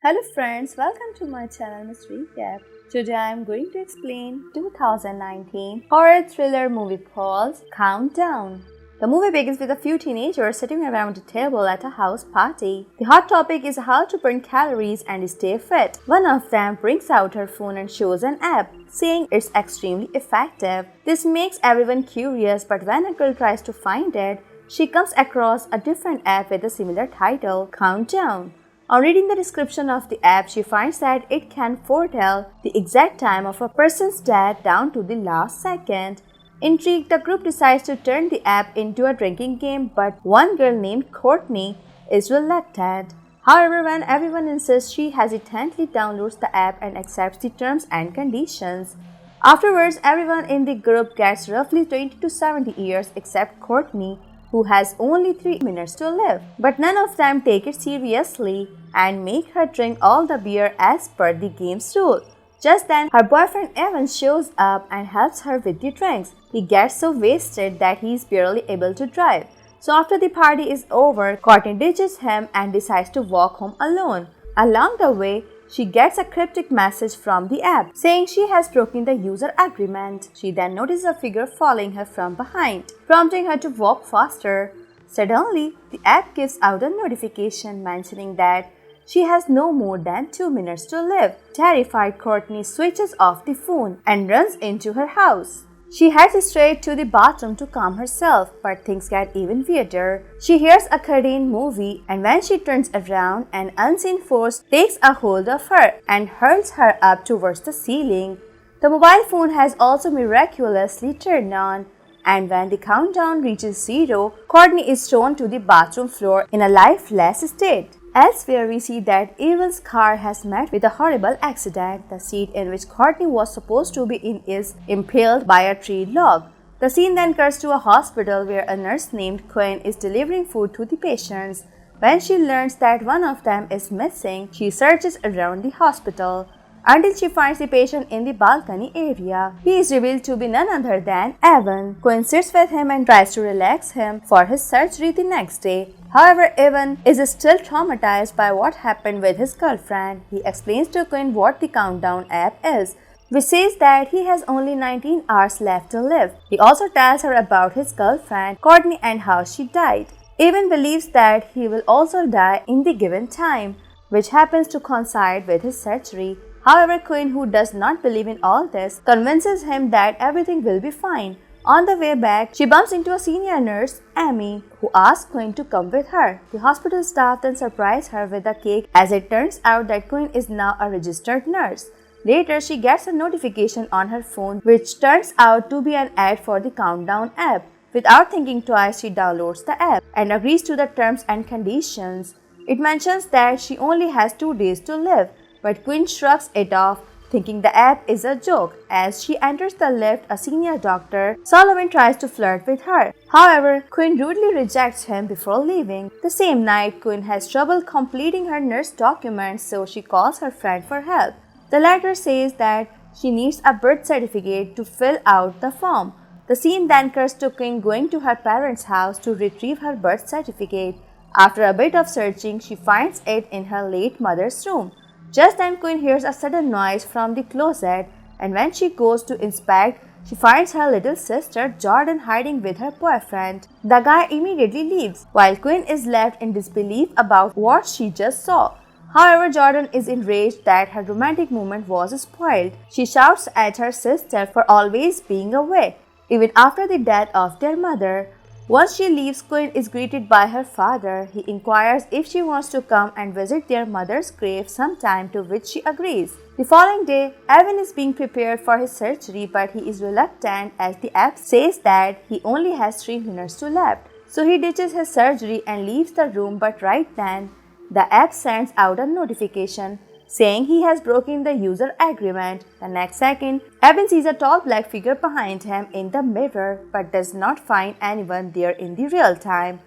Hello friends, welcome to my channel Miss Recap. Today I am going to explain 2019 horror thriller movie called Countdown. The movie begins with a few teenagers sitting around a table at a house party. The hot topic is how to burn calories and stay fit. One of them brings out her phone and shows an app, saying it's extremely effective. This makes everyone curious, but when a girl tries to find it, she comes across a different app with a similar title, Countdown. On reading the description of the app, she finds that it can foretell the exact time of a person's death down to the last second. Intrigued, the group decides to turn the app into a drinking game, but one girl named Courtney is reluctant. However, when everyone insists, she hesitantly downloads the app and accepts the terms and conditions. Afterwards, everyone in the group gets roughly 20 to 70 years except Courtney, who has only 3 minutes to live. But none of them take it seriously and make her drink all the beer as per the game's rule. Just then, her boyfriend Evan shows up and helps her with the drinks. He gets so wasted that he is barely able to drive. So after the party is over, Courtney ditches him and decides to walk home alone. Along the way, she gets a cryptic message from the app saying she has broken the user agreement. She then notices a figure following her from behind, prompting her to walk faster. Suddenly, the app gives out a notification mentioning that she has no more than 2 minutes to live. Terrified, Courtney switches off the phone and runs into her house. She heads straight to the bathroom to calm herself, but things get even weirder. She hears a Korean movie, and when she turns around, an unseen force takes a hold of her and hurls her up towards the ceiling. The mobile phone has also miraculously turned on, and when the countdown reaches 0, Courtney is thrown to the bathroom floor in a lifeless state. Elsewhere, we see that Evan's car has met with a horrible accident. The seat in which Courtney was supposed to be in is impaled by a tree log. The scene then cuts to a hospital where a nurse named Quinn is delivering food to the patients. When she learns that one of them is missing, she searches around the hospital until she finds the patient in the balcony area. He is revealed to be none other than Evan. Quinn sits with him and tries to relax him for his surgery the next day. However, Evan is still traumatized by what happened with his girlfriend. He explains to Quinn what the countdown app is, which says that he has only 19 hours left to live. He also tells her about his girlfriend, Courtney, and how she died. Evan believes that he will also die in the given time, which happens to coincide with his surgery. However, Quinn, who does not believe in all this, convinces him that everything will be fine. On the way back, she bumps into a senior nurse, Amy, who asks Quinn to come with her. The hospital staff then surprise her with a cake as it turns out that Quinn is now a registered nurse. Later, she gets a notification on her phone which turns out to be an ad for the Countdown app. Without thinking twice, she downloads the app and agrees to the terms and conditions. It mentions that she only has 2 days to live, but Quinn shrugs it off, thinking the app is a joke. As she enters the lift, a senior doctor, Solomon, tries to flirt with her. However, Quinn rudely rejects him before leaving. The same night, Quinn has trouble completing her nurse documents, so she calls her friend for help. The latter says that she needs a birth certificate to fill out the form. The scene then cuts to Quinn going to her parents' house to retrieve her birth certificate. After a bit of searching, she finds it in her late mother's room. Just then, Quinn hears a sudden noise from the closet, and when she goes to inspect, she finds her little sister Jordan hiding with her boyfriend. The guy immediately leaves, while Quinn is left in disbelief about what she just saw. However, Jordan is enraged that her romantic moment was spoiled. She shouts at her sister for always being away, even after the death of their mother. Once she leaves, Quinn is greeted by her father. He inquires if she wants to come and visit their mother's grave sometime, to which she agrees. The following day, Evan is being prepared for his surgery, but he is reluctant as the app says that he only has 3 minutes to left. So he ditches his surgery and leaves the room, but right then, the app sends out a notification saying he has broken the user agreement. The next second, Evan sees a tall black figure behind him in the mirror but does not find anyone there in the real time.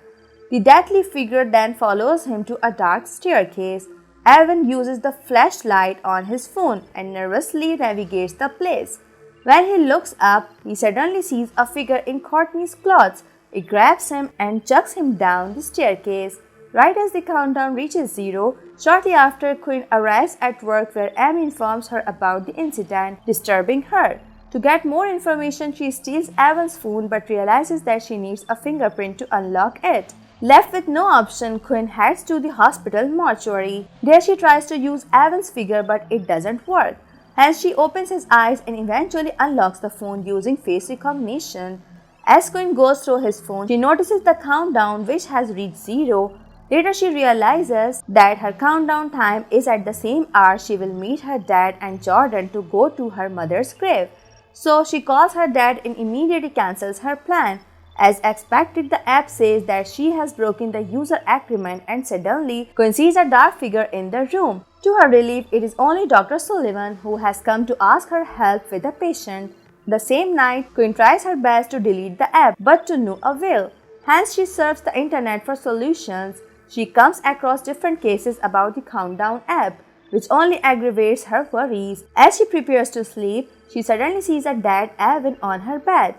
The deathly figure then follows him to a dark staircase. Evan uses the flashlight on his phone and nervously navigates the place. When he looks up, he suddenly sees a figure in Courtney's clothes. It grabs him and chucks him down the staircase. Right as the countdown reaches 0, shortly after, Quinn arrives at work where Amy informs her about the incident disturbing her. To get more information, she steals Evan's phone but realizes that she needs a fingerprint to unlock it. Left with no option, Quinn heads to the hospital mortuary. There she tries to use Evan's figure but it doesn't work. Hence she opens his eyes and eventually unlocks the phone using face recognition. As Quinn goes through his phone, she notices the countdown which has reached 0. Later she realizes that her countdown time is at the same hour she will meet her dad and Jordan to go to her mother's grave. So she calls her dad and immediately cancels her plan. As expected, the app says that she has broken the user agreement and suddenly Quinn sees a dark figure in the room. To her relief, it is only Dr. Sullivan who has come to ask her help with the patient. The same night, Quinn tries her best to delete the app, but to no avail. Hence, she surfs the internet for solutions. She comes across different cases about the countdown app, which only aggravates her worries. As she prepares to sleep, she suddenly sees a dead Evan on her bed.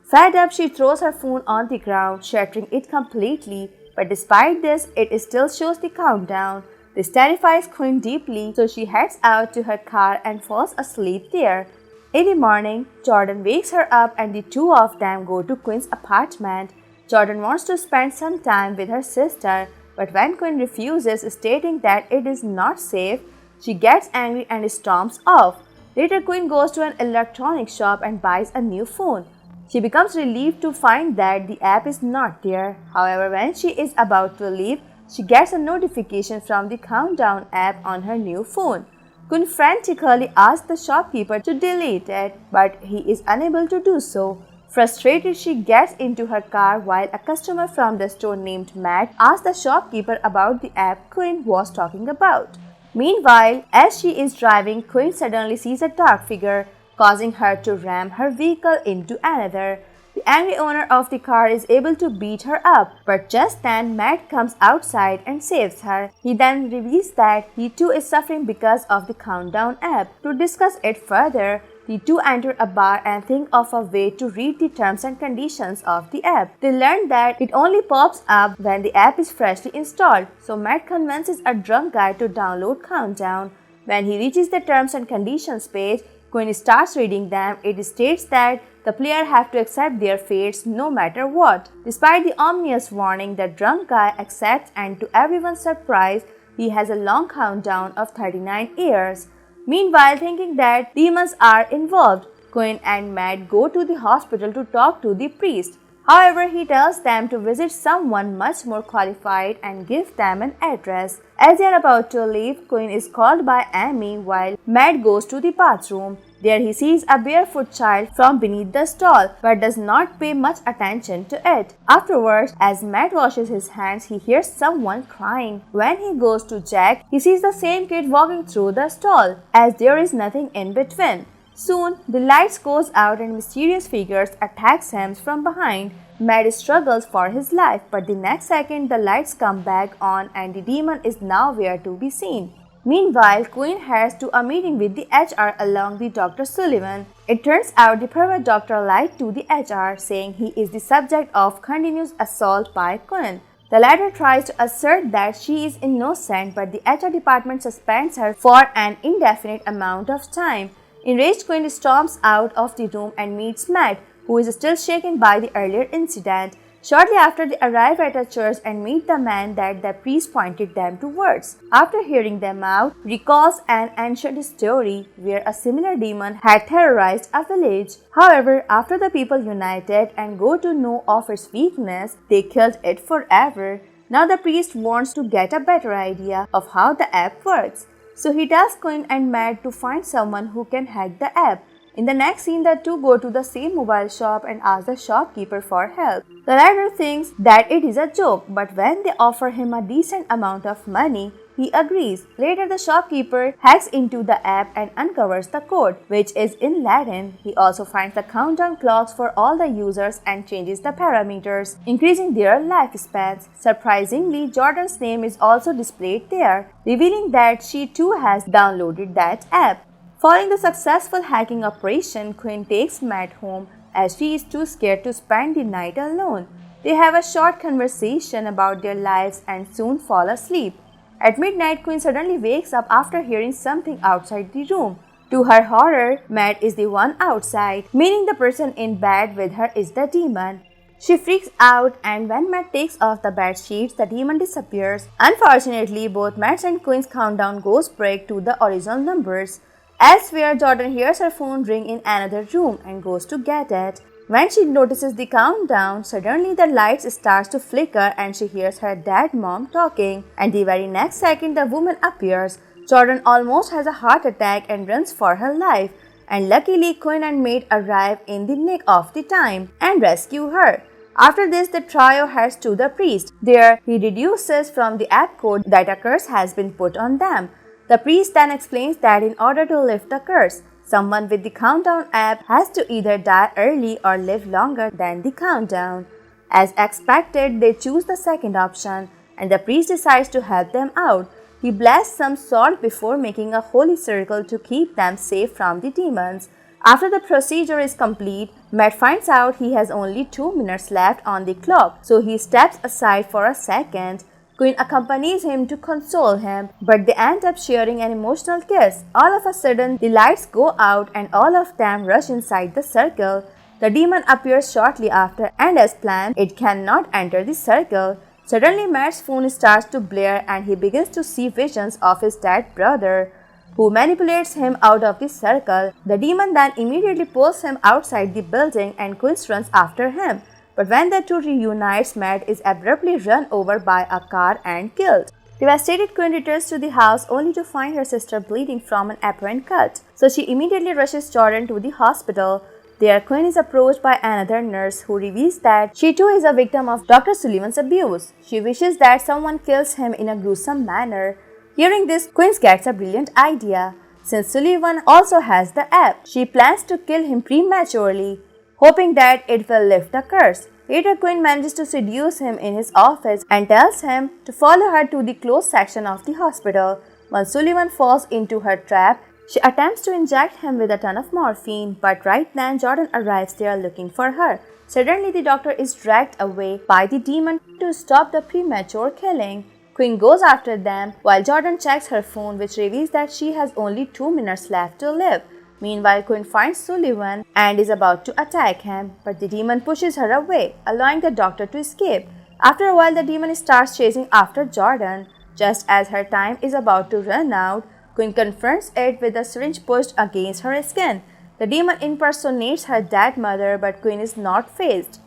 Fed up, she throws her phone on the ground, shattering it completely. But despite this, it still shows the countdown. This terrifies Quinn deeply, so she heads out to her car and falls asleep there. In the morning, Jordan wakes her up and the two of them go to Quinn's apartment. Jordan wants to spend some time with her sister, but when Quinn refuses, stating that it is not safe, she gets angry and storms off. Later, Quinn goes to an electronics shop and buys a new phone. She becomes relieved to find that the app is not there. However, when she is about to leave, she gets a notification from the countdown app on her new phone. Quinn frantically asks the shopkeeper to delete it, but he is unable to do so. Frustrated, she gets into her car while a customer from the store named Matt asks the shopkeeper about the app Quinn was talking about. Meanwhile, as she is driving, Quinn suddenly sees a dark figure, causing her to ram her vehicle into another. The angry owner of the car is able to beat her up, but just then Matt comes outside and saves her. He then reveals that he too is suffering because of the countdown app. To discuss it further, the two enter a bar and think of a way to read the terms and conditions of the app. They learn that it only pops up when the app is freshly installed, so Matt convinces a drunk guy to download Countdown. When he reaches the terms and conditions page, Quinn starts reading them. It states that the player have to accept their fates no matter what. Despite the ominous warning, the drunk guy accepts, and to everyone's surprise, he has a long countdown of 39 years. Meanwhile, thinking that demons are involved, Quinn and Matt go to the hospital to talk to the priest. However, he tells them to visit someone much more qualified and give them an address. As they are about to leave, Quinn is called by Amy while Matt goes to the bathroom. There he sees a barefoot child from beneath the stall, but does not pay much attention to it. Afterwards, as Matt washes his hands, he hears someone crying. When he goes to check, he sees the same kid walking through the stall, as there is nothing in between. Soon, the lights goes out and mysterious figures attacks him from behind. Matt struggles for his life, but the next second the lights come back on and the demon is nowhere to be seen. Meanwhile, Quinn heads to a meeting with the HR along with Dr. Sullivan. It turns out the private doctor lied to the HR, saying he is the subject of continuous assault by Quinn. The latter tries to assert that she is innocent, but the HR department suspends her for an indefinite amount of time. Enraged, Quinn storms out of the room and meets Matt, who is still shaken by the earlier incident. Shortly after, they arrive at a church and meet the man that the priest pointed them towards. After hearing them out, recalls an ancient story where a similar demon had terrorized a village. However, after the people united and go to know of its weakness, they killed it forever. Now the priest wants to get a better idea of how the app works. So he tells Quinn and Matt to find someone who can hack the app. In the next scene, the two go to the same mobile shop and ask the shopkeeper for help. The latter thinks that it is a joke, but when they offer him a decent amount of money, he agrees. Later, the shopkeeper hacks into the app and uncovers the code, which is in Latin. He also finds the countdown clocks for all the users and changes the parameters, increasing their lifespans. Surprisingly, Jordan's name is also displayed there, revealing that she too has downloaded that app. Following the successful hacking operation, Quinn takes Matt home as she is too scared to spend the night alone. They have a short conversation about their lives and soon fall asleep. At midnight, Quinn suddenly wakes up after hearing something outside the room. To her horror, Matt is the one outside, meaning the person in bed with her is the demon. She freaks out, and when Matt takes off the bed sheets, the demon disappears. Unfortunately, both Matt's and Quinn's countdown goes break to the original numbers. Elsewhere, Jordan hears her phone ring in another room and goes to get it. When she notices the countdown, suddenly the lights start to flicker and she hears her dead mom talking. And the very next second, the woman appears. Jordan almost has a heart attack and runs for her life. And luckily, Quinn and Maid arrive in the nick of the time and rescue her. After this, the trio heads to the priest. There, he deduces from the app code that a curse has been put on them. The priest then explains that in order to lift the curse, someone with the countdown app has to either die early or live longer than the countdown. As expected, they choose the second option, and the priest decides to help them out. He blasts some salt before making a holy circle to keep them safe from the demons. After the procedure is complete, Matt finds out he has only 2 minutes left on the clock, so he steps aside for a second. Quinn accompanies him to console him, but they end up sharing an emotional kiss. All of a sudden, the lights go out and all of them rush inside the circle. The demon appears shortly after, and as planned, it cannot enter the circle. Suddenly, Matt's phone starts to blare and he begins to see visions of his dead brother, who manipulates him out of the circle. The demon then immediately pulls him outside the building and Quinn runs after him. But when the two reunites, Matt is abruptly run over by a car and killed. Devastated, Quinn returns to the house only to find her sister bleeding from an apparent cut. So she immediately rushes Jordan to the hospital. There, Quinn is approached by another nurse who reveals that she too is a victim of Dr. Sullivan's abuse. She wishes that someone kills him in a gruesome manner. Hearing this, Quinn gets a brilliant idea. Since Sullivan also has the app, she plans to kill him prematurely, hoping that it will lift the curse. Later, Quinn manages to seduce him in his office and tells him to follow her to the closed section of the hospital. Once Sullivan falls into her trap, she attempts to inject him with a ton of morphine, but right then Jordan arrives there looking for her. Suddenly, the doctor is dragged away by the demon to stop the premature killing. Quinn goes after them while Jordan checks her phone, which reveals that she has only 2 minutes left to live. Meanwhile, Quinn finds Sullivan and is about to attack him, but the demon pushes her away, allowing the doctor to escape. After a while, the demon starts chasing after Jordan. Just as her time is about to run out, Quinn confronts it with a syringe pushed against her skin. The demon impersonates her dead mother, but Quinn is not fazed.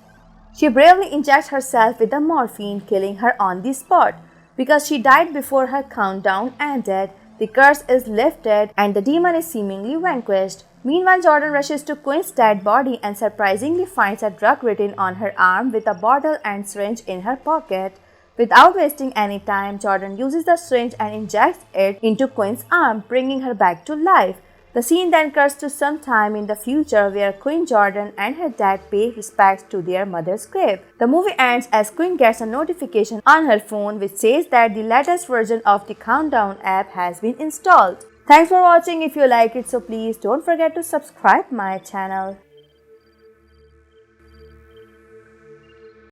She bravely injects herself with the morphine, killing her on the spot. Because she died before her countdown ended, the curse is lifted and the demon is seemingly vanquished. Meanwhile, Jordan rushes to Quinn's dead body and surprisingly finds a drug written on her arm with a bottle and syringe in her pocket. Without wasting any time, Jordan uses the syringe and injects it into Quinn's arm, bringing her back to life. The scene then cuts to some time in the future where Quinn, Jordan, and her dad pay respects to their mother's grave. The movie ends as Quinn gets a notification on her phone which says that the latest version of the Countdown app has been installed. Thanks for watching. If you like it, so please don't forget to subscribe my channel.